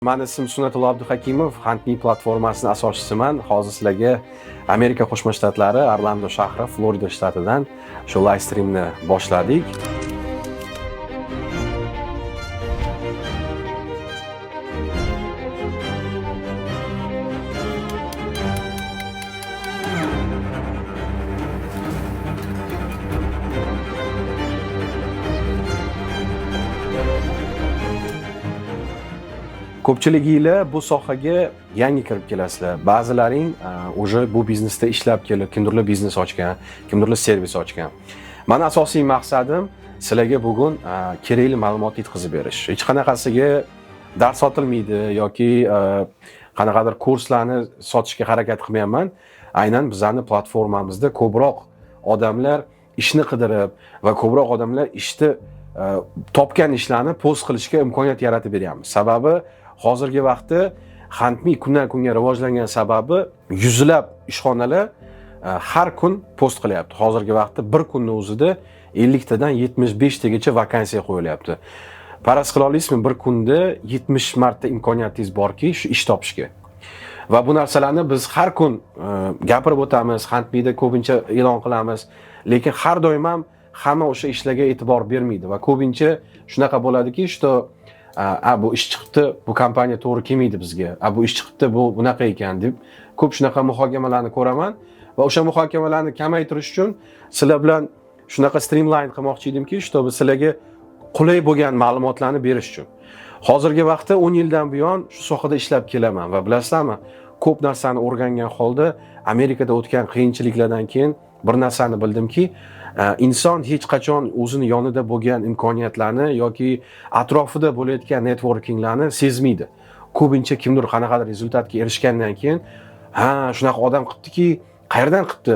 Men ismim Sunnatullo Abduhakimov, Huntme platformasining asoschisiman. Hozir sizlarga Amerika Qo'shma Shtatlari, Orlando shahri, Florida shtatidan shu live streamni boshladik. Ko'pchiliginglar bu sohaga yangi kirib kelasizlar. Ba'zilaring o'sha bu biznesda ishlab kelib, kimdirlar biznes ochgan, kimdirlar servis ochgan. Meni asosiy maqsadim sizlarga bugun kerakli ma'lumot yetkazib berish. Hech qanaqasiga dars sotilmaydi yoki qanaqadir kurslarni sotishga harakat qilmayman. Aynan bizning platformamizda ko'proq odamlar ishni qidirib va ko'proq odamlar ishni topgan ishlarni post qilishga imkoniyat yaratib beryapmiz. Sababi hozirgi vaqtda Huntme kundan kunga rivojlangan sababi yuzlab ishxonalar har kun post qilyapti. Hozirgi vaqtda bir kunning o'zida 50 tadan 75 tagacha vakansiya qo'yilyapti. Faraz qila olasizmi, bir kunda 70 marta imkoniyatingiz borki, shu ish topishga. Va bu narsalarni biz har kun gapirib o'tamiz, Huntme'da ko'pincha e'lon qilamiz, lekin har doim ham hamma o'sha ishlarga e'tibor bermaydi va ko'pincha shunaqa bo'ladiki, bu ish chiqibdi, bu kompaniya to'g'ri kelmaydi bizga. Bu ish chiqibdi, bu bunaqa ekan deb ko'p shunaqa muhokamalarni ko'raman va o'sha muhokamalarni kamaytirish uchun sizlar bilan shunaqa streamline qilmoqchi edimki, sizlarga qulay bo'lgan ma'lumotlarni berish uchun. Hozirgi vaqtda 10 yildan buyon shu sohada ishlab kelaman va bilasizlarmi, ko'p narsani o'rgangan holda Amerikada o'tgan qiyinchiliklardan keyin bir narsani bildimki, inson hech qachon o'zini yonida bo'lgan imkoniyatlarni yoki atrofida bo'layotgan networkinglarni sezmaydi. Ko'pincha kimdir qanaqadir rezultatga erishgandan keyin, shunaqa odam qilibdiki, qayerdan qilibdi?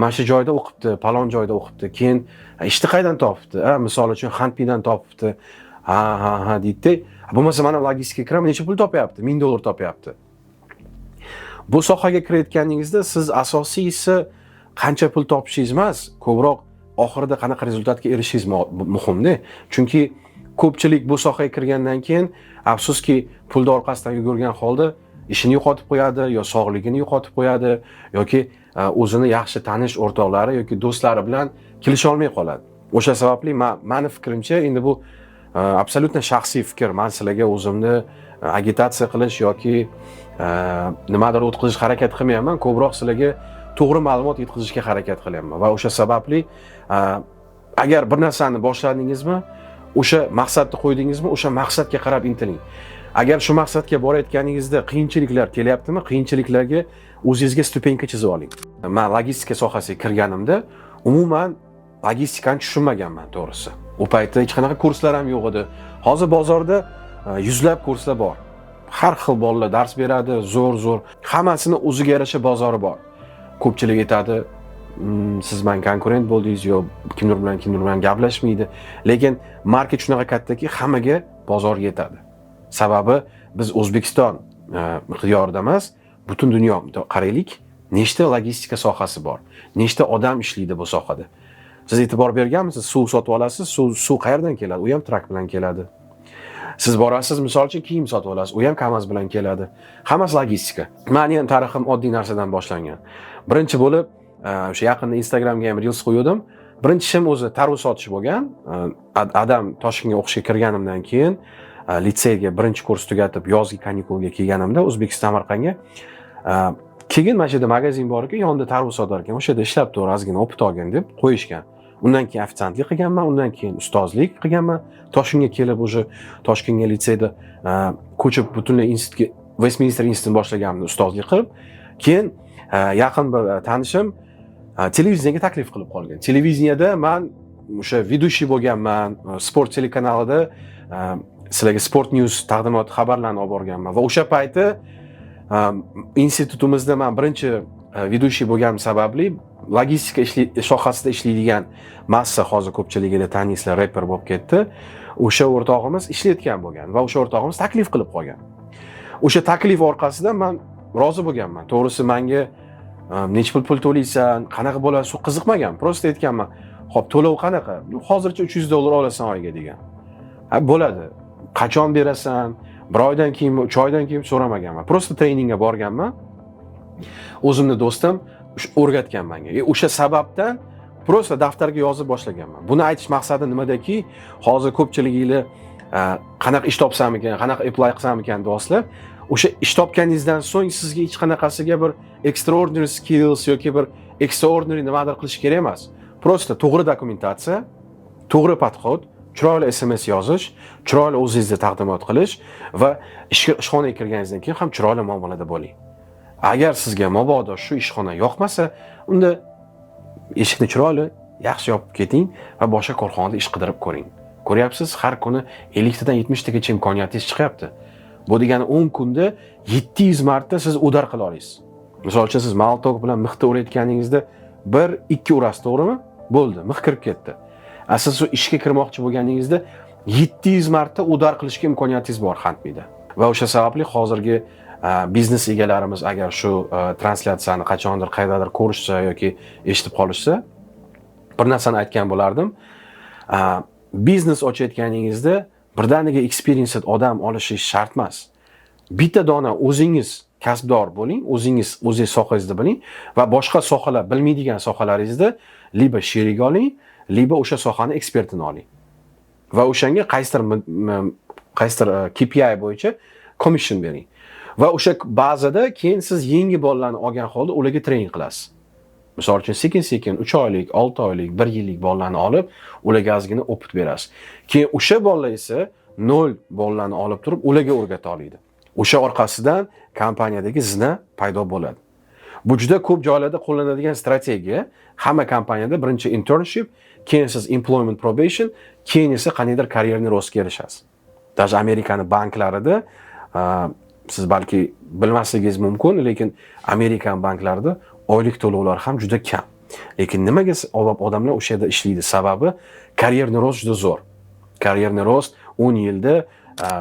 Mana shu joyda o'qibdi, palon joyda o'qibdi. Keyin ishni qayerdan topibdi? Misol uchun Huntme'dan topibdi. deydi. Bo'lmasa mana logistika kiraman, necha pul topyapti? $1000 topyapti. Bu sohaga kirayotganingizda siz asosiysi qancha pul topishingiz emas, ko'proq oxirida qanaqa rezultatga erishishingiz muhimda. Chunki ko'pchilik bu sohaga kirgandan keyin afsuski pulni orqasidan yugurgan holda ishini yo'qotib qo'yadi, yo sog'ligini yo'qotib qo'yadi, yoki o'zini yaxshi tanish o'rtoqlari yoki do'stlari bilan kelisha olmay qoladi. O'sha sababli meni fikrimcha, endi bu absolyutno shaxsiy fikr. Men sizlarga o'zimni agitatsiya qilish yoki nimadir o'tkazish harakat qilmayman, ko'proq sizlarga to'g'ri ma'lumot yetkazishga harakat qilyapman va o'sha sababli agar bir narsani boshladingizmi, o'sha maqsadni qo'ydingizmi, o'sha maqsadga qarab intiling. Agar shu maqsadga borayotganingizda qiyinchiliklar kelyaptimi, qiyinchiliklarga o'zingizga stupenka chizib oling. Men logistika sohasiga kirganimda umuman logistikani tushunmaganman, to'g'risi. U paytda hech qanaqa kurslar ham yo'q edi. Hozir bozorda yuzlab kurslar bor. Har xil bolalar dars beradi, zo'r. Hammasini o'ziga yarasha bozori bor. Ko'pchilik aytadi, siz men konkurent bo'ldingiz, yo kimdir bilan gaplashmaydi. Lekin market shunaqa kattaki, hammaga bozor yetadi. Sababi biz O'zbekiston miqyorida emas, butun dunyo qaraylik, nechta logistika sohasi bor, nechta odam ishlaydi bu sohada. Siz e'tibor berganmisiz? Suv sotib olasiz, suv qayerdan keladi? U ham trak bilan keladi. Siz borasiz, misol uchun kiyim sotib olasiz, u ham KAMAZ bilan keladi. Hammasi logistika. Mening tarixim oddiy narsadan boshlangan. Birinchi bo'lib, o'sha yaqinda Instagramga ham reels qo'ydim. Birinchi ishim o'zi tarvuz sotish bo'lgan. Adam Toshkentga o'qishga kirganimdan keyin litseyga birinchi kurs tugatib, yozgi kanikulga kelganimda O'zbekiston Samarqandga keyin mana shu yerda magazin bor ekan, yonida tarvuz sotar ekan. O'sha yerda ishlab tur, ozgina o'qib olgin deb qo'yishgan. Undan keyin ofitsiantlik qilganman, undan keyin ustozlik qilganman. Toshkentga kelib o'sha Toshkentga litseyda ko'chib butunlay institutga, Westminster institutini boshlaganimda ustozlik qilib, keyin yaqin bir tanishim televiziyaga taklif qilib qolgan. Televiziyada men o'sha vedushi bo'lganman, sport telekanalida sizlarga sport news taqdimoti xabarlarni olib borganman va o'sha payti institutimizda men birinchi vedushi bo'lganim sababli logistika sohasida ishlaydigan massa, hozir ko'pchiligida taningizlar, rapper bo'lib ketdi. O'sha o'rtog'imiz ishlayotgan bo'lgan va o'sha o'rtog'imiz taklif qilib qolgan. O'sha taklif orqasidan men rozi bo'lganman. To'g'risi menga necha pul to'laysan, qanaqa bo'ladi, shu qiziqmagan. Prosta aytganman, "Xo'p, to'lov qanaqa?" "Hozircha $300 olasan oyga" degan. Bo'ladi. Qachon berasan? Bir oydan keyin, 3 oydan keyin so'ramaganman. Prosta treningga borganman. O'zimni do'stim o'rgatgan menga. O'sha sababdan prosta daftarga yozib boshlaganman. Buni aytish maqsadi nimadaki, hozir ko'pchiliginglar qanaqa ish topsam-ekan, qanaqa apply qilsam-ekan do'stlar, o'sha ish topganingizdan so'ng sizga hech qanaqasiga bir extraordinary skills yoki bir extraordinary nimadir qilish kerak emas. Prosta to'g'ri dokumentatsiya, to'g'ri podxod, chiroyli SMS yozish, chiroyli o'zingizni taqdimot qilish va ishxonaga kirganingizdan keyin ham chiroyli muomalada bo'ling. Agar sizga mabodo shu ishxona yoqmasa, unda eshikni chiroyli yaxshi yopib keting va boshqa korxonada ish qidirib ko'ring. Ko'ryapsiz, har kuni 50 tadan 70 tagacha imkoniyatingiz chiqyapti. Bu degani 10 kunda 700 marta siz udar qila olasiz. Misol uchun siz maltok bilan mixda urayotganingizda 1-2 urasiz, to'g'rimi? Bo'ldi, mix kirib ketdi. Siz shu ishga kirmoqchi bo'lganingizda 700 marta udar qilishga imkoniyatingiz bor Handmeda. Va o'sha sababli hozirgi biznes egalarimiz agar shu translyatsiyani qachondir qaydadir ko'rishsa yoki eshitib qolishsa, bir narsani aytgan bo'lardim. Biznes ochayotganingizda birdaniga experienced odam olishingiz shart emas. Bitta dona o'zingiz kasbdor bo'ling, o'zingiz sohangizda biling va boshqa sohalar bilmaydigan sohalaringizda liba sherik oling, liba o'sha sohani ekspertini oling. Va o'shanga qaysidir KPI bo'yicha commission bering. Va o'sha bazada keyin siz yangi bolalarni olgan holda ularga trening qilasiz. Misol uchun sekin-sekin 3 oylik, 6 oylik, 1 yillik bolalarni olib, ularga ozgina opit berasiz. Keyin o'sha bolalar esa 0 bolalarni olib turib, ularga o'rgata oladi. O'sha orqasidan kompaniyadagi zina paydo bo'ladi. Bu juda ko'p joylarda qo'llanadigan strategiya. Hamma kompaniyada birinchi internship, keyin siz employment probation, keyin esa qaniydir karyerni rostga erishasiz. Даже Amerikani banklarida siz balki bilmasligingiz mumkin, lekin Amerikan banklarida oylik to'lovlar ham juda kam. Lekin nimaga odamlar o'sha yerda ishlaydi? Sababi karyerni rost juda zo'r. Karyerni rost 10 yilda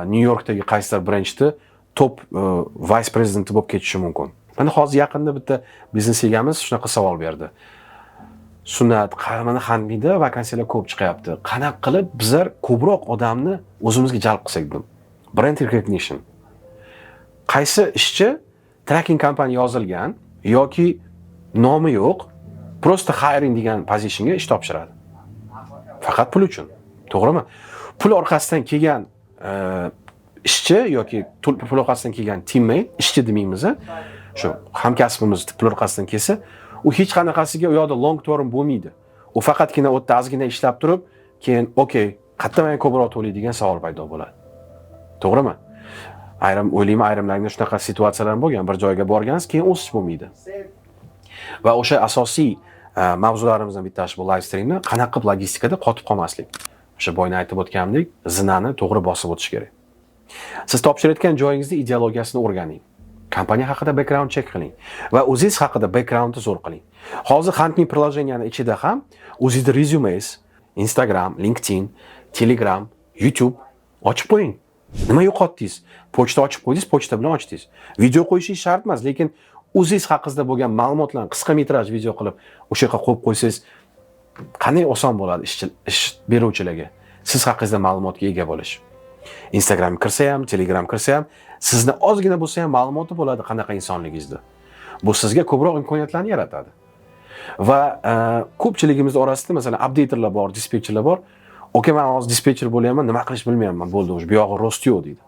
New Yorkdagi qaysidir branchda top vice president bo'lib ketishi mumkin. Mana hozir yaqinda bitta biznes egamiz shunaqa savol berdi. Sunat, mana Handmeda vakansiyalar ko'p chiqyapti. Qanaqa qilib bizlar ko'proq odamni o'zimizga jalb qilsak bu? Brand recognition. Qaysi ishchi tracking kompaniya yozilgan yoki nomi yo'q, prosta hiring degan pozitsiyaga ish topshiradi. Faqat pul uchun. To'g'rimi? Pul orqasidan kelgan ishchi yoki pul orqasidan kelgan teammate, ishchi demaymiz, shu hamkasbimiz pul orqasidan kelsa, u hech qanaqasiga u yoqda long term bo'lmaydi. U faqatgina o'tda ozgina ishlab turib, keyin okey, qayerda men ko'proq to'laydigan savol paydo bo'ladi. To'g'rimi? Ayrimlarning shunaqa situatsiyalar bo'lgan. Bir joyga borgansiz, keyin o'sish bo'lmaydi. Va o'sha asosiy mavzularimizdan bittasi bu live streamni qanaqa qilib logistikada qotib qolmaslik. O'sha boyni aytib o'tgandek, zinani to'g'ri bosib o'tish kerak. Siz topshirayotgan joyingizda ideologiyasini o'rganing. Kompaniya haqida background check qiling va o'zingiz haqida backgroundni zo'r qiling. Hozir Handmade prilojeniyani ichida ham o'zingizning resumes, Instagram, LinkedIn, Telegram, YouTube ochib qo'ying. Nima yo'qotdingiz? Pochta ochib qo'ydingiz, pochta bilan ochdingiz. Video qo'yishingiz shart emas, lekin o'zingiz haqingizda bo'lgan ma'lumotlarni qisqa metraj video qilib o'sha yerga qo'yib qo'ysangiz qanday oson bo'ladi ish beruvchilarga siz haqingizda ma'lumotga ega bo'lish. Instagram kirsa ham, Telegram kirsa ham, sizni ozgina bo'lsa ham ma'lumoti bo'ladi qanaqa insonligingizda. Bu sizga ko'proq imkoniyatlarni yaratadi. Va ko'pchiligimiz orasida masalan updaterlar bor, dispetcherlar bor. Okey, men hozir dispetcher bo'layapman, nima qilish bilmayapman, bo'ldi, bu yog'i rost yo'q deydi.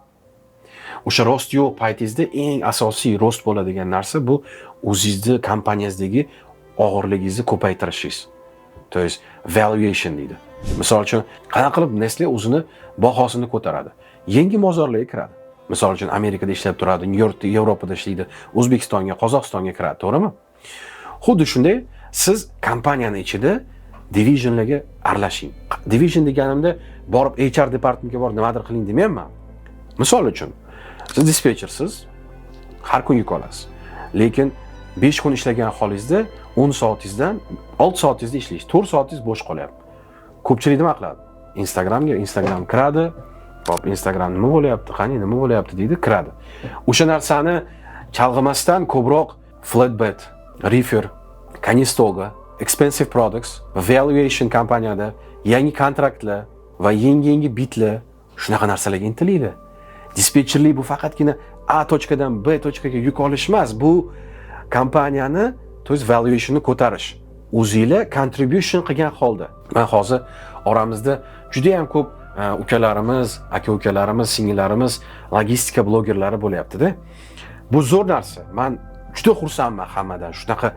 O'sha rost yo'q paytingizda eng asosiy rost bo'ladigan narsa bu o'zingizning kompaniyangizdagi og'irligingizni ko'paytirishingiz. To есть valuation deydi. Misol uchun, qanaqa qilib Nestle o'zini bahosini ko'taradi? Yangi bozorlarga kiradi. Misol uchun Amerikada ishlab turadi, Yevropada ishlaydi, O'zbekistonga, Qozog'istonga kiradi, to'g'rimi? Xuddi shunday siz kompaniyani ichida divisionlarga aralashing. Division deganimda borib HR departamentga borib nimadir qiling demayman. Misol uchun, siz dispetchersiz, har kun yuk olasiz. Lekin 5 kun ishlagan holingizda 10 soatingizdan 6 soatingizda ishlaysiz, 4 soatingiz bo'sh qolyapti. Ko'pchilik nima qiladi? Instagram kiradi, hop Instagram nima bo'layapti, qani nima bo'layapti deydi, kiradi. O'sha narsani chalg'imasdan ko'proq flatbed, reefer, Conestoga, expensive products, valuation kompaniyada yangi kontraktlar va yangi bitlar shunaqa narsalarga intiladi. Dispetcherlik bu faqatgina A tochkadan B tochkaga yuk olish emas, bu kompaniyani, to есть valuationni ko'tarish. O'zingizlar contribution qilgan holda. Men hozir oramizda juda ham ko'p ukalarimiz, aka-ukalarimiz, singillarimiz, logistika blogerlari bo'lyapti-da. Bu zo'r narsa. Men juda xursandman hammadan. Shunaqa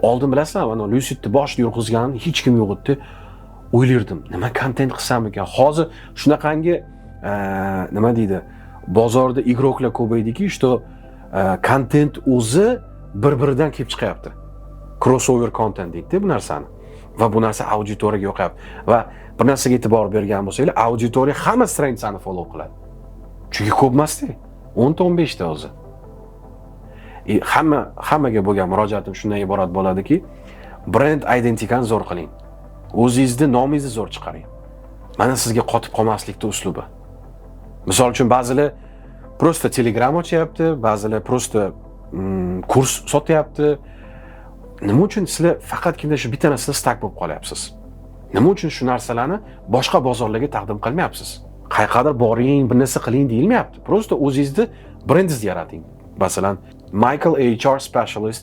oldin bilasizmi, mana Lucidni boshida yurg'izganim hech kim yo'q edi. O'ylardim, nima kontent qilsam ekan. Hozir shunaqangi nima deydi, bozorda igroklar ko'paydiki, что kontent o'zi bir-biridan kelib chiqyapti. Crossover content deydi bu narsani. Va bu narsa auditoriyaga yoqyapti. Va bir narsaga e'tibor bergan bo'lsanglar, auditoriya hamma strandsani follow qiladi. Chunki ko'p emas-da. 10-15 ta o'zi. Hammaga bo'lgan murojaatim shundan iborat bo'ladiki, brend identitikani zo'r qiling. O'zingizni nomingizni zo'r chiqaring. Mana sizga qotib qolmaslikning uslubi. Misol uchun ba'zilar prosta Telegram ochyapti, ba'zilar prosta kurs sotyapti. Nima uchun sizlar faqatgina shu bitta narsada stak bo'lib qolyapsiz? Nima uchun shu narsalarni boshqa bozorlarga taqdim qilmayapsiz? Qayerqadir boring, bir narsa qiling deyilmayapti. Prosta o'zingizni brendingizni yarating. Masalan, Michael HR specialist,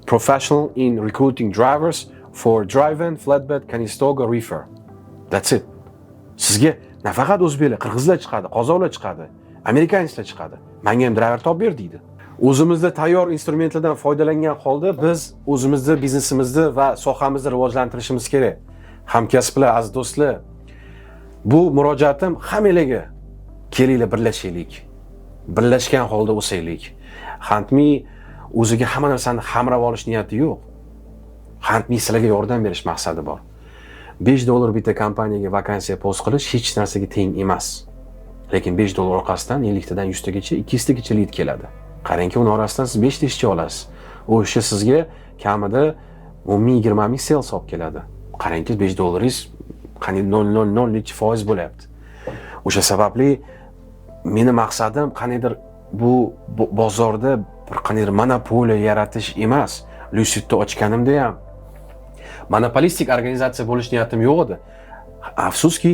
professional in recruiting drivers for drive-in, flatbed, Conestoga reefer. That's it. Sizga nafaqat o'zbeklar, qirg'izlar chiqadi, qozoqlar chiqadi, amerikanlar chiqadi. Menga ham driver topib ber deydi. O'zimizda tayyor instrumentlardan foydalangan holda biz o'zimizni biznesimizni va sohamizni rivojlantirishimiz kerak. Hamkasblar, aziz do'stlar, bu murojaatim hammalarga. Kelinglar birlashaylik. Birlashgan holda o'saylik. Handme o'ziga hamma narsani hamrab olish niyati yo'q. Handme sizlarga yordam berish maqsadi bor. $5 bitta kompaniyaga vakansiya post qilish hech narsaga teng emas. Lekin $5 orqasidan 50 tadan 100 tagacha, 200 tagacha lead keladi. Qarangki, uni orasidan siz 5 ta ishchi olasiz. O ish sizga kamida 10-20 ming sales olib keladi. Qarangki, $5 qani 0.00% bo'lyapti. O'sha sababli meni maqsadim qaniydir bu bozorda bir qaniydir monopoliya yaratish emas. Lucidni ochganimda ham monopolistik organizatsiya bo'lish niyatim yo'q edi. Afsuski,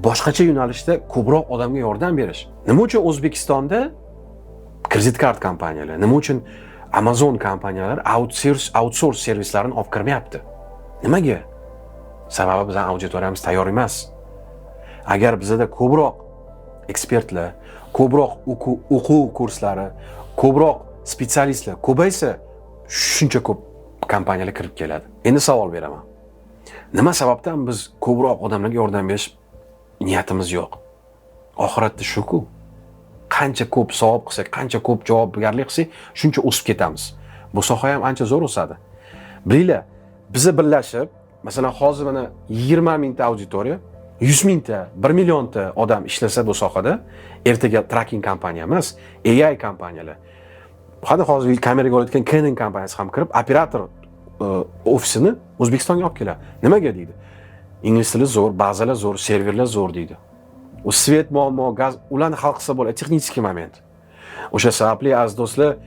boshqacha yo'nalishda ko'proq odamga yordam berish. Nima uchun O'zbekistonda kredit kart kompaniyalar, nima uchun Amazon kompaniyalari outsource servislarini olib kirmayapti? Nimaga? Sababi bizning auditoriyamiz tayyor emas. Agar bizda ko'proq ekspertlar, ko'proq o'quv kurslari, ko'proq spetsialistlar ko'paysa, shuncha ko'p kompaniyalar kirib keladi. Endi savol beraman. Nima sababdan biz ko'proq odamlarga yordam berish niyatimiz yo'q? Oxiratda shu-ku. Qancha ko'p savob qilsak, qancha ko'p javobgarlik qilsak, shuncha o'sib ketamiz. Bu soha ham ancha zo'r o'sadi. Bilinglar, bizni birlashib, masalan, hozir mana 20 mingta auditoriya, 100 mingta, 1 millionta odam ishlasa bu sohada, ertaga tracking kompaniya emas, AI kompaniyalar. Hozir kameraga olayotgan Canon kompaniyasi ham kirib, operator ofisini O'zbekistonga olib keladi. Nimaga deydi? Ingliz tili zo'r, bazalar zo'r, serverlar zo'r deydi. U svet muammo, gaz, ularni hal qilsa bo'ladi, texnik moment. O'sha sababli aziz do'stlar,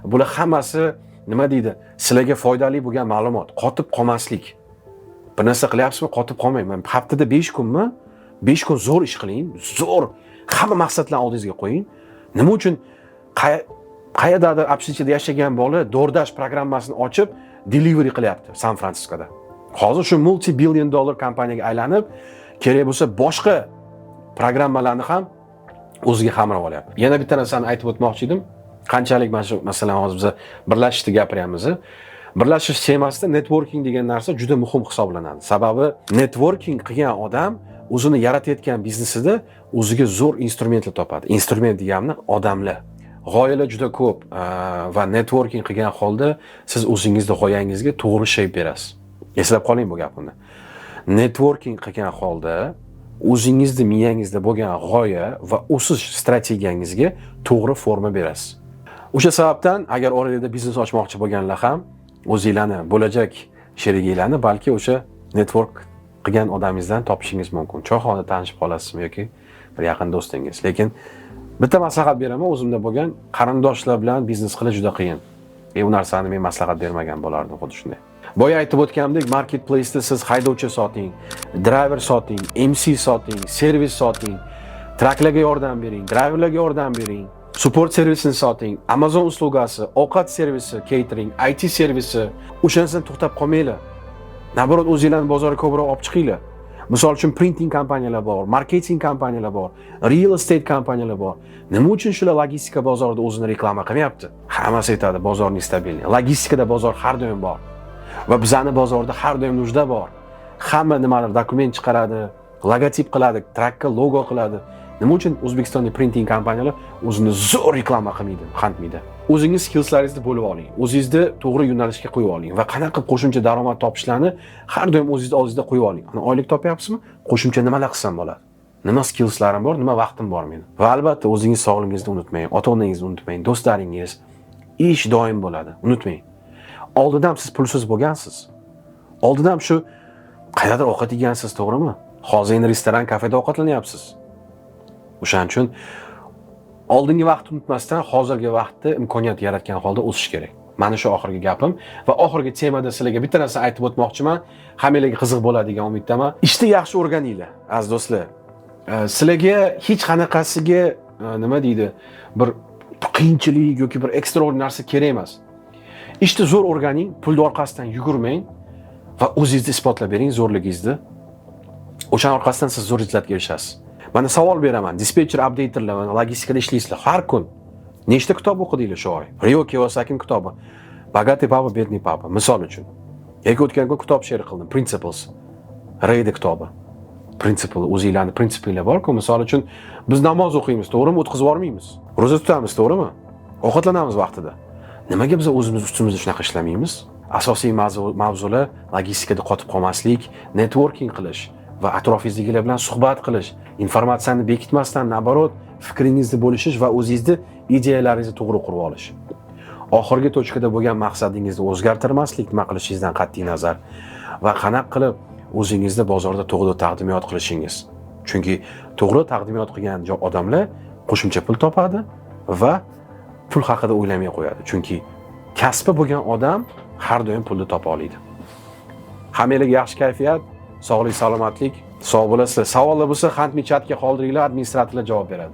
bular hammasi nima deydi? Sizlarga foydali bo'lgan ma'lumot, qotib qolmaslik. Bir narsa qilyapsizmi, qotib qolmayman. Haftada 5 kunmi? 5 kun zo'r ish qiling, zo'r. Hamma maqsadlarni oldingizga qo'ying. Nima uchun qayerdadir общежитиеda yashagan bola DoorDash programmasini ochib delivery qilyapti San Fransiskoda. Hozir shu multi-billion dollar kompaniyaga aylanib, kerak bo'lsa boshqa programmalarni ham o'ziga qamrab olyapti. Yana bitta narsani aytib o'tmoqchi edim. Qanchalik mana shu masalan hozir biz birlashishni gapiryapmiz. Birlashish temasida networking degan narsa juda muhim hisoblanadi. Sababi networking qilgan odam o'zini yaratayotgan biznesida o'ziga zo'r instrumentlar topadi. Instrument deganimni odamlar. G'oyalar juda ko'p va networking qilgan holda siz o'zingizning g'oyangizga to'g'ri shape berasiz. Eslab qoling bu gapimni. Networking qilgan holda o'zingizning miyangizda bo'lgan g'oya va o'sish strategiyangizga to'g'ri forma berasiz. O'sha sababdan agar orada biznes ochmoqchi bo'lganlar ham o'zingizlarni bo'lajak sheriginglarni balki o'sha network qilgan odamingizdan topishingiz mumkin. Cho'xona tanishib qolasizmi yoki bir yaqin do'stingiz. Lekin bitta maslahat beraman, o'zimda bo'lgan qarindoshlar bilan biznes qilish juda qiyin. Bu narsani men maslahat bermagan bo'lardim xuddi shunday. Boya aytib o'tganimdek, marketplace'da siz haydovchi soting, driver soting, MC soting, servis soting, Traklarga yordam bering, driverlarga yordam bering. Support servisini soting, Amazon uslugasi, ovqat servisi, catering, IT servisi, o'shanisidan to'xtab qolmanglar. Naborot o'zingizlarni bozorga ko'proq olib chiqinglar. Misol uchun printing kompaniyalar bor, marketing kompaniyalar bor, real estate kompaniyalar bor. Nima uchun shular logistika bozorida o'zini reklama qilmayapti? Hammasi aytadi bozorning stabilni. Logistikada bozor har doim bor. Va bizning bozorda har doim нужда bor. Hamma nimalar dokument chiqaradi, logotip qiladi, trakka logo qiladi. Nima uchun O'zbekistonning printing kompaniyalar o'zini zo'r reklama qilmaydi, qandmaydi? O'zingiz skillslaringizni bo'lib oling, o'zingizni to'g'ri yo'nalishga qo'yib oling va qanaqa qilib qo'shimcha daromad topishlarni har doim o'zingizni oldingizda qo'yib oling. Ana oylik topyapsizmi? Qo'shimcha nimalar qilsam bo'ladi? Nima skillslarim bor, nima vaqtim bor meni? Va albatta o'zingiz sog'lig'ingizni unutmang, ota-onangizni unutmang, do'stlaringiz, ish doim bo'ladi, unutmang. Oldin ham siz pulsiz bo'lgansiz. Oldin ham shu qayerda ovqat yegansiz, to'g'rimi? Hozir endi restoran, kafeda ovqatlanyapsiz. O'shaning uchun oldingi vaqtni unutmasdan hozirgi vaqtda imkoniyat yaratgan holda o'sish kerak. Mana shu oxirgi gapim va oxirgi temada sizlarga bitta narsa aytib o'tmoqchiman. Hammangizga qiziq bo'ladigan umiddaman. Ishni yaxshi o'rganinglar, aziz do'stlar. Sizlarga hech qanaqasiga nima deydi, bir qiyinchilik yoki bir ekstraordinar narsa kerak emas. Ishni zo'r o'rganing, pulni orqasidan yugurmang va o'zingizni isbotlab bering zo'rligingizni. O'shaning orqasidan siz zo'r izlatga erishasiz. Mana savol beraman. Dispetcher, updaterlar, logistikada ishlaysizlar har kun. Nechta kitob o'qidinglar shu oy? Rio Kiyosakining kitobi. Bogатый papa, бедный papa, misol uchun. Yoki o'tgan kun kitob share qildim, Principles. Rayda kitobi. Principle, o'zingizlarning prinsipinglar bor-ku, misol uchun biz namoz o'qiymiz, to'g'rimi? O'tkazib yormaymiz. Ro'za tutamiz, to'g'rimi? Ovqatlanamiz vaqtida. Nimaga biz o'zimiz ustimizda shunaqa ishlamaymiz? Asosiy mavzular logistikada qotib qolmaslik, networking qilish va atrofingizdagilar bilan suhbat qilish, informatsiyani bekitmasdan, naborot, fikringizni bo'lishish va o'zingizni ideyalaringizni to'g'ri qurib olish. Oxirgi tochkada bo'lgan maqsadingizni o'zgartirmaslik, nima qilishingizdan qat'iy nazar va qanaqa qilib o'zingizni bozorda to'g'ri taqdimot qilishingiz. Chunki to'g'ri taqdimot qilgan odamlar qo'shimcha pul topadi va pul haqida o'ylamay qo'yadi. Chunki kasbi bo'lgan odam har doim pulni topa oladi. Hammangizga yaxshi kayfiyat, sog'lik, salomatlik, sog' bo'lasizlar. Savollar bo'lsa, xatmi chatga qoldiringlar, administratorlar javob beradi.